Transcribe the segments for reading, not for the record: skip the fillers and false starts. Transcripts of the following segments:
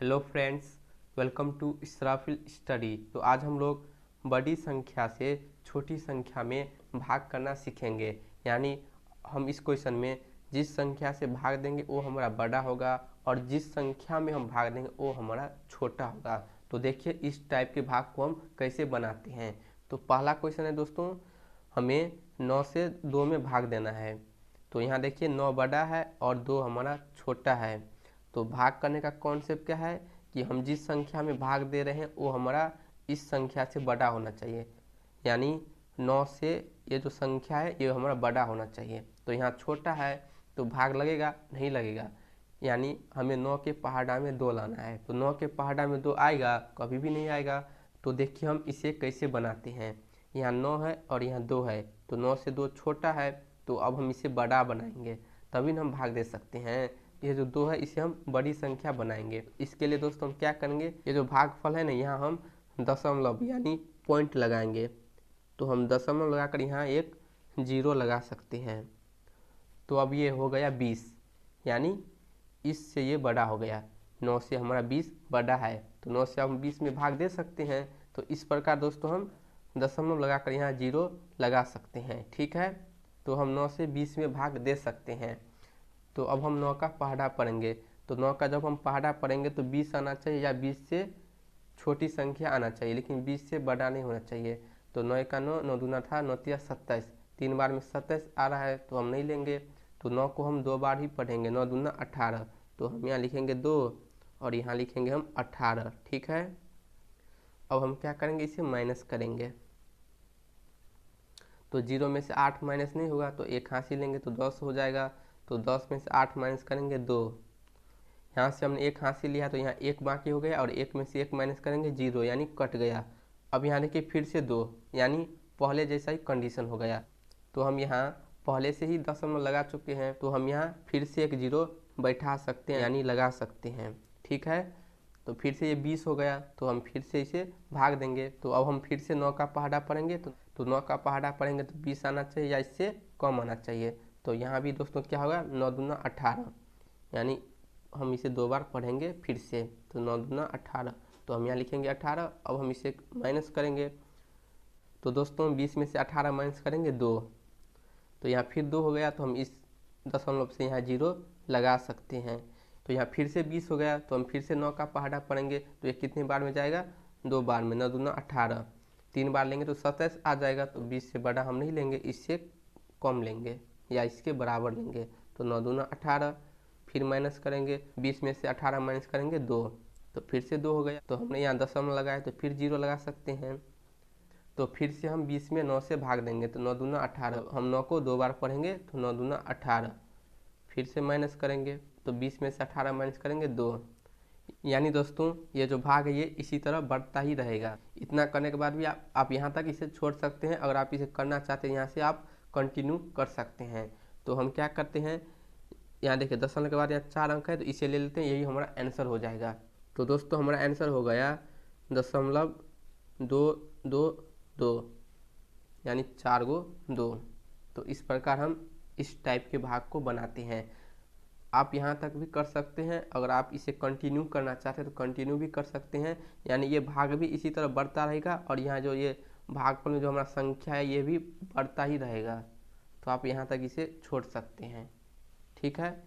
Hello friends, welcome to Israfil study. तो आज हम लोग बड़ी संख्या से छोटी संख्या में भाग करना सीखेंगे। यानी हम इस क्वेश्चन में जिस संख्या से भाग देंगे वो हमारा बड़ा होगा और जिस संख्या में हम भाग देंगे वो हमारा छोटा होगा। तो देखिए इस टाइप के भाग को हम कैसे बनाते हैं। तो पहला क्वेश्चन है दोस्तों, हमें 9 से 2 में भाग देना है। तो यहाँ देखिए 9 बड़ा है और 2 हमारा छोटा है। तो भाग करने का कॉन्सेप्ट क्या है कि हम जिस संख्या में भाग दे रहे हैं वो हमारा इस संख्या से बड़ा होना चाहिए। यानी 9 से ये जो संख्या है ये हमारा बड़ा होना चाहिए। तो यहाँ छोटा है तो भाग लगेगा नहीं लगेगा, यानी हमें 9 के पहाड़ा में 2 लाना है। तो 9 के पहाड़ा में 2 आएगा? कभी भी नहीं आएगा। तो देखिए हम इसे कैसे बनाते हैं। यहाँ 9 है और यहाँ 2 है, तो 9 से 2 छोटा है, तो अब हम इसे बड़ा बनाएंगे तभी ना हम भाग दे सकते हैं। ये जो 2 है इसे हम बड़ी संख्या बनाएंगे। इसके लिए दोस्तों हम क्या करेंगे, ये जो भागफल है ना यहाँ हम दशमलव यानी पॉइंट लगाएंगे। तो हम दशमलव लगाकर यहाँ एक 0 लगा सकते हैं। तो अब ये हो गया 20, यानी इससे ये बड़ा हो गया। 9 से हमारा 20 बड़ा है, तो 9 से हम 20 में भाग दे सकते हैं। तो इस प्रकार दोस्तों हम दशमलव लगाकर यहाँ 0 लगा सकते हैं। ठीक है, तो हम 9 से 20 में भाग दे सकते हैं। तो अब हम 9 का पहाड़ा पढ़ेंगे। तो 9 का जब हम पहाड़ा पढ़ेंगे तो 20 आना चाहिए या 20 से छोटी संख्या आना चाहिए, लेकिन 20 से बड़ा नहीं होना चाहिए। तो 9 का 9, 9 दूना था 9 तिया 27, 3 बार में 27 आ रहा है तो हम नहीं लेंगे। तो 9 को हम 2 बार ही पढ़ेंगे, 9 दूना 18। तो हम यहाँ लिखेंगे 2 और यहाँ लिखेंगे हम 18। ठीक है, अब हम क्या करेंगे, इसे माइनस करेंगे। तो 0 में से 8 माइनस नहीं होगा तो एक हाथ ही लेंगे तो 10 हो जाएगा। तो 10 में से 8 माइनस करेंगे 2। यहाँ से हमने एक हाथ से लिया तो यहाँ एक बाकी हो गया और एक में से एक माइनस करेंगे 0, यानी कट गया। अब यहाँ देखिए फिर से 2, यानी पहले जैसा ही कंडीशन हो गया। तो हम यहाँ पहले से ही दशमलव लगा चुके हैं, तो हम यहाँ फिर से एक 0 बैठा सकते हैं यानी लगा सकते हैं। ठीक है, तो फिर से ये 20 हो गया, तो हम फिर से इसे भाग देंगे। तो अब हम फिर से 9 का पहाड़ा पढ़ेंगे। तो 9 का पहाड़ा पढ़ेंगे तो 20 आना चाहिए या इससे कम आना चाहिए। तो यहाँ भी दोस्तों क्या होगा, 9 दूना 18, यानी हम इसे 2 बार पढ़ेंगे फिर से। तो 9 दूना 18, तो हम यहाँ लिखेंगे 18। अब हम इसे माइनस करेंगे। तो दोस्तों 20 में से 18 माइनस करेंगे 2, तो यहाँ फिर 2 हो गया। तो हम इस दशमलव से यहाँ 0 लगा सकते हैं। तो यहाँ फिर से 20 हो गया, तो हम फिर से 9 का पहाड़ा पढ़ेंगे। तो ये कितने बार में जाएगा, 2 बार में। 9 दूना 18, 3 बार लेंगे तो 27 आ जाएगा। तो 20 से बड़ा हम नहीं लेंगे, इससे कम लेंगे या इसके बराबर लेंगे। तो 9 दूना 18, फिर माइनस करेंगे। 20 में से 18 माइनस करेंगे 2, तो फिर से 2 हो गया। तो हमने यहाँ दशमलव लगाया तो फिर 0 लगा सकते हैं। तो फिर से हम 20 में 9 से भाग देंगे। तो 9 दूना 18, हम 9 को 2 बार पढ़ेंगे। तो 9 दूना 18, फिर से माइनस करेंगे। तो 20 में से 18 माइनस करेंगे 2, यानी दोस्तों ये जो भाग है ये इसी तरह बढ़ता ही रहेगा। इतना करने के बाद भी आप यहाँ तक इसे छोड़ सकते हैं। अगर आप इसे करना चाहते हैं यहाँ से आप कंटिन्यू कर सकते हैं। तो हम क्या करते हैं, यहाँ देखिए दशमलव के बाद यहाँ 4 अंक है तो इसे ले लेते हैं, यही हमारा आंसर हो जाएगा। तो दोस्तों हमारा आंसर हो गया 0.222, यानी 4 गो 2। तो इस प्रकार हम इस टाइप के भाग को बनाते हैं। आप यहाँ तक भी कर सकते हैं। अगर आप इसे कंटिन्यू करना चाहते हैं तो कंटिन्यू भी कर सकते हैं, यानी ये भाग भी इसी तरह बढ़ता रहेगा और यहाँ जो ये भागफल में जो हमारा संख्या है ये भी बढ़ता ही रहेगा। तो आप यहाँ तक इसे छोड़ सकते हैं। ठीक है,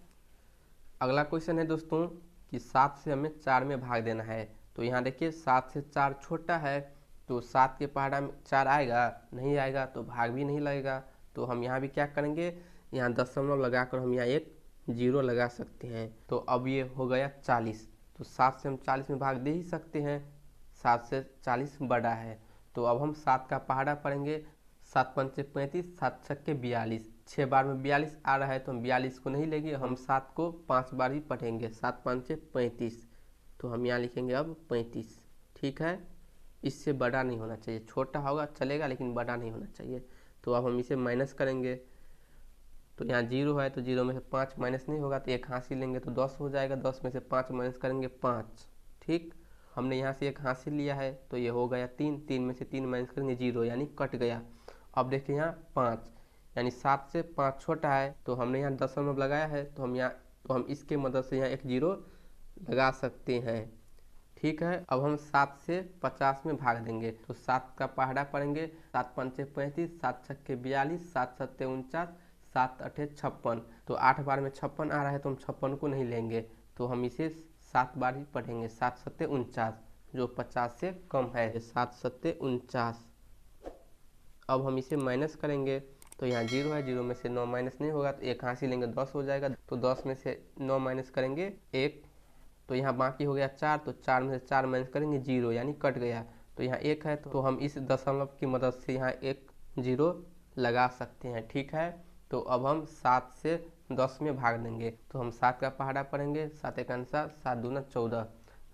अगला क्वेश्चन है दोस्तों कि 7 से हमें 4 में भाग देना है। तो यहाँ देखिए 7 से 4 छोटा है, तो 7 के पहाड़ा में 4 आएगा नहीं आएगा, तो भाग भी नहीं लगेगा। तो हम यहाँ भी क्या करेंगे, यहाँ दशमलव लगाकर हम यहाँ एक 0 लगा सकते हैं। तो अब ये हो गया 40। तो 7 से हम 40 में भाग दे ही सकते हैं, 7 से 40 बड़ा है। तो अब हम 7 का पहाड़ा पढ़ेंगे। 7 पंचे 35, 7 छक्के 42, 6 बार में 42 आ रहा है तो हम 42 को नहीं लेंगे, हम 7 को 5 बार ही पढ़ेंगे। 7 पंचे 35, तो हम यहाँ लिखेंगे अब 35। ठीक है, इससे बड़ा नहीं होना चाहिए, छोटा होगा चलेगा लेकिन बड़ा नहीं होना चाहिए। तो अब हम इसे माइनस करेंगे। तो यहाँ 0 है तो 0 में से 5 माइनस नहीं होगा, तो एक हासिल लेंगे तो 10 हो जाएगा। 10 में से 5 माइनस करेंगे 5। ठीक, हमने यहाँ से एक हासिल लिया है तो ये हो गया 3, 3 में से 3 माइनस करेंगे 0, यानी कट गया। अब देखिए यहाँ 5, यानी 7 से 5 छोटा है, तो हमने यहाँ दशमलव लगाया है तो हम इसके मदद से यहाँ एक 0 लगा सकते हैं। ठीक है, अब हम 7 से 50 में भाग देंगे। तो 7 का पहाड़ा पढ़ेंगे, 7 पंचे 35, 7 छक्के 42, 7 सत्ते 49, 7 अठे 56। तो 8 बार में 56 आ रहा है तो हम 56 को नहीं लेंगे, तो हम इसे 7 बार ही पढ़ेंगे। 7 सत्ते 49 जो 50 से कम है, 7 सत्ते 49। अब हम इसे माइनस करेंगे, तो यहाँ 0 है, 0 में से 9 माइनस नहीं होगा तो 1 हासिल लेंगे, 10 हो जाएगा। तो 10 में से 9 माइनस करेंगे 1, तो यहाँ बाकी हो गया 4, तो 4 में से 4 माइनस करेंगे 0, यानी कट गया। तो यहाँ 1 है, तो हम इस दशमलव की मदद से यहाँ एक 0 लगा सकते हैं। ठीक है, तो अब हम 7 से 10 में भाग देंगे। तो हम 7 का पहाड़ा पढ़ेंगे, 7 एक अनुसार 7 दूना 14,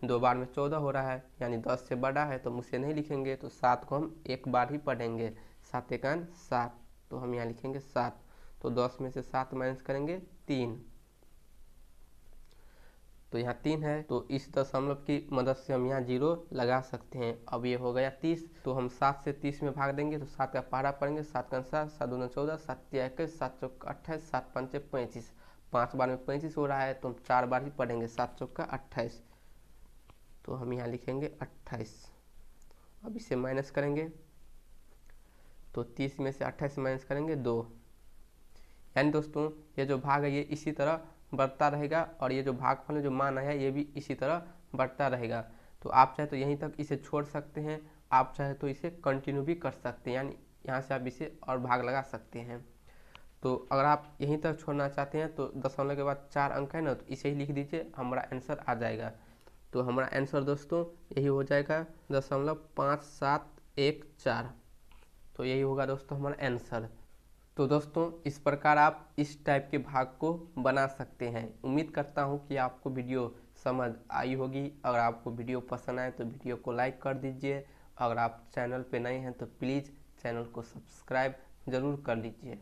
2 बार में 14 हो रहा है, यानी 10 से बड़ा है तो हम उसे नहीं लिखेंगे। तो 7 को हम एक बार ही पढ़ेंगे, 7 एक 7, तो हम यहाँ लिखेंगे 7। तो 10 में से 7 माइनस करेंगे 3, तो यहाँ 3 है, तो इस दशमलव की मदद से हम यहाँ 0 लगा सकते हैं। अब ये हो गया 30, तो हम 7 से 30 में भाग देंगे। तो 7 का पहाड़ा पढ़ेंगे, 7 का 7, 7 दूना 14, 7 तिया 21, 7 चौका 28, 7 पंचे 35, 5 बार में 35 हो रहा है तो हम 4 बार ही पढ़ेंगे, 7 चौका 28, तो हम यहाँ लिखेंगे 28। अब इसे माइनस करेंगे, तो 30 में से 28 माइनस करेंगे 2, यानी दोस्तों ये जो भाग है ये इसी तरह बढ़ता रहेगा और ये जो भागफल जो मान है ये भी इसी तरह बढ़ता रहेगा। तो आप चाहे तो यहीं तक इसे छोड़ सकते हैं, आप चाहे तो इसे कंटिन्यू भी कर सकते हैं, यानी यहाँ से आप इसे और भाग लगा सकते हैं। तो अगर आप यहीं तक छोड़ना चाहते हैं तो दशमलव के बाद 4 अंक है ना, तो इसे ही लिख दीजिए, हमारा आंसर आ जाएगा। तो हमारा आंसर दोस्तों यही हो जाएगा 0.5714। तो यही होगा दोस्तों हमारा आंसर। तो दोस्तों इस प्रकार आप इस टाइप के भाग को बना सकते हैं। उम्मीद करता हूं कि आपको वीडियो समझ आई होगी। अगर आपको वीडियो पसंद आए तो वीडियो को लाइक कर दीजिए। अगर आप चैनल पे नए हैं तो प्लीज़ चैनल को सब्सक्राइब ज़रूर कर लीजिए।